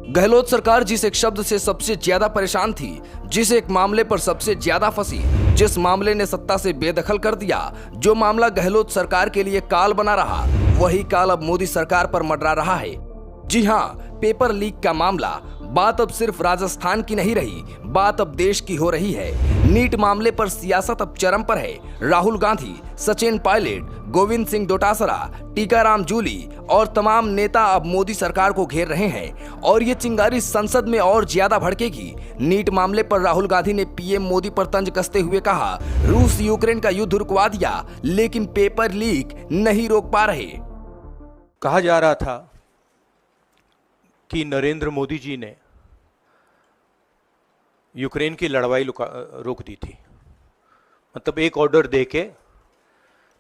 गहलोत सरकार जिस एक शब्द से सबसे ज्यादा परेशान थी, जिस एक मामले पर सबसे ज्यादा फंसी, जिस मामले ने सत्ता से बेदखल कर दिया, जो मामला गहलोत सरकार के लिए काल बना रहा, वही काल अब मोदी सरकार पर मंडरा रहा है। जी हाँ, पेपर लीक का मामला। बात अब सिर्फ राजस्थान की नहीं रही, बात अब देश की हो रही है। नीट मामले पर सियासत अब चरम पर है। राहुल गांधी, सचिन पायलट, गोविंद सिंह डोटासरा, टीकाराम जूली और तमाम नेता अब मोदी सरकार को घेर रहे हैं और ये चिंगारी संसद में और ज्यादा भड़केगी। नीट मामले पर राहुल गांधी ने पीएम मोदी पर तंज कसते हुए कहा, रूस यूक्रेन का युद्ध रुकवा दिया लेकिन पेपर लीक नहीं रोक पा रहे। कहा जा रहा था कि नरेंद्र मोदी जी ने यूक्रेन की लड़ाई रोक दी थी। मतलब एक ऑर्डर देके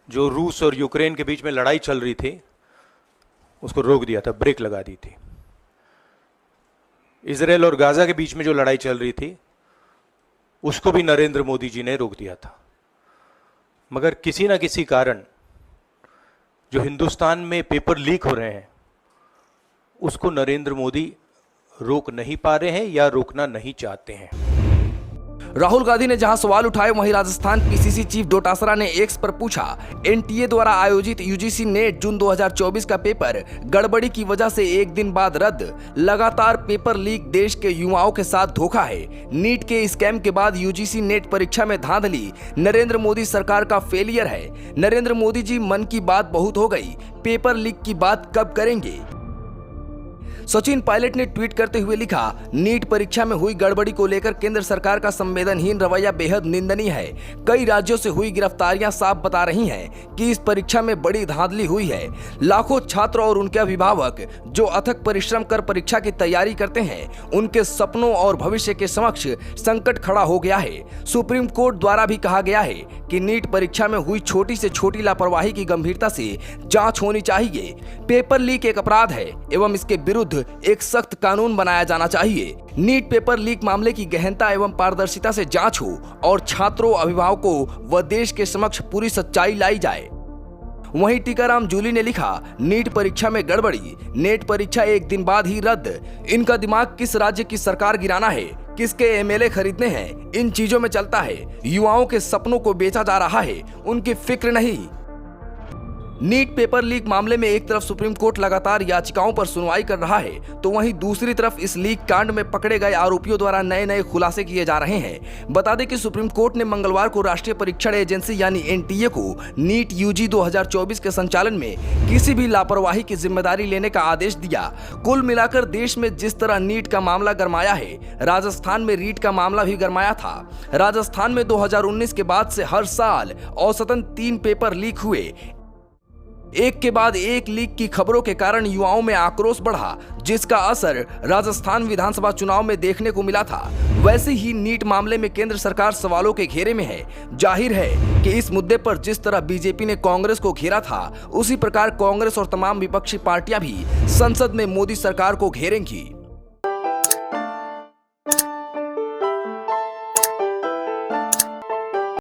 जो रूस और यूक्रेन के बीच में लड़ाई चल रही थी उसको रोक दिया था, ब्रेक लगा दी थी। इजराइल और गाजा के बीच में जो लड़ाई चल रही थी उसको भी नरेंद्र मोदी जी ने रोक दिया था। मगर किसी ना किसी कारण जो हिंदुस्तान में पेपर लीक हो रहे हैं उसको नरेंद्र मोदी रोक नहीं पा रहे हैं या रोकना नहीं चाहते हैं। राहुल गांधी ने जहां सवाल उठाए, वहीं राजस्थान पीसीसी चीफ डोटासरा ने एक्स पर पूछा, एनटीए द्वारा आयोजित यूजीसी नेट जून 2024 का पेपर गड़बड़ी की वजह से एक दिन बाद रद्द। लगातार पेपर लीक देश के युवाओं के साथ धोखा है। नीट के स्कैम के बाद यूजीसी नेट परीक्षा में धांधली नरेंद्र मोदी सरकार का फेलियर है। नरेंद्र मोदी जी, मन की बात बहुत हो गई, पेपर लीक की बात कब करेंगे? सचिन पायलट ने ट्वीट करते हुए लिखा, नीट परीक्षा में हुई गड़बड़ी को लेकर केंद्र सरकार का संवेदनहीन रवैया बेहद निंदनीय है। कई राज्यों से हुई गिरफ्तारियां साफ बता रही हैं कि इस परीक्षा में बड़ी धांधली हुई है। लाखों छात्र और उनके अभिभावक जो अथक परिश्रम कर परीक्षा की तैयारी करते हैं, उनके सपनों और भविष्य के समक्ष संकट खड़ा हो गया है। सुप्रीम कोर्ट द्वारा भी कहा गया है कि नीट परीक्षा में हुई छोटी से छोटी लापरवाही की गंभीरता से जांच होनी चाहिए। पेपर लीक एक अपराध है एवं इसके विरुद्ध एक सख्त कानून बनाया जाना चाहिए। नीट पेपर लीक मामले की गहनता एवं पारदर्शिता से जांच हो और छात्रों, अभिभावकों व देश के समक्ष पूरी सच्चाई लाई जाए। वहीं टीकाराम जूली ने लिखा, नीट परीक्षा में गड़बड़ी, नेट परीक्षा एक दिन बाद ही रद्द। इनका दिमाग किस राज्य की सरकार गिराना है, किसके एमएलए खरीदने हैं, इन चीजों में चलता है। युवाओं के सपनों को बेचा जा रहा है, उनकी फिक्र नहीं। नीट पेपर लीक मामले में एक तरफ सुप्रीम कोर्ट लगातार याचिकाओं पर सुनवाई कर रहा है, तो वहीं दूसरी तरफ इस लीक कांड में पकड़े गए आरोपियों द्वारा नए नए खुलासे किए जा रहे हैं। बता दें कि सुप्रीम कोर्ट ने मंगलवार को राष्ट्रीय परीक्षण एजेंसी यानी एनटीए को नीट यूजी 2024 के संचालन में किसी भी लापरवाही की जिम्मेदारी लेने का आदेश दिया। कुल मिलाकर देश में जिस तरह नीट का मामला गरमाया है, राजस्थान में रीट का मामला भी गरमाया था। राजस्थान में 2019 के बाद से हर साल औसतन 3 पेपर लीक हुए। एक के बाद एक लीक की खबरों के कारण युवाओं में आक्रोश बढ़ा, जिसका असर राजस्थान विधानसभा चुनाव में देखने को मिला था। वैसे ही नीट मामले में केंद्र सरकार सवालों के घेरे में है। जाहिर है कि इस मुद्दे पर जिस तरह बीजेपी ने कांग्रेस को घेरा था, उसी प्रकार कांग्रेस और तमाम विपक्षी पार्टियां भी संसद में मोदी सरकार को घेरेंगी।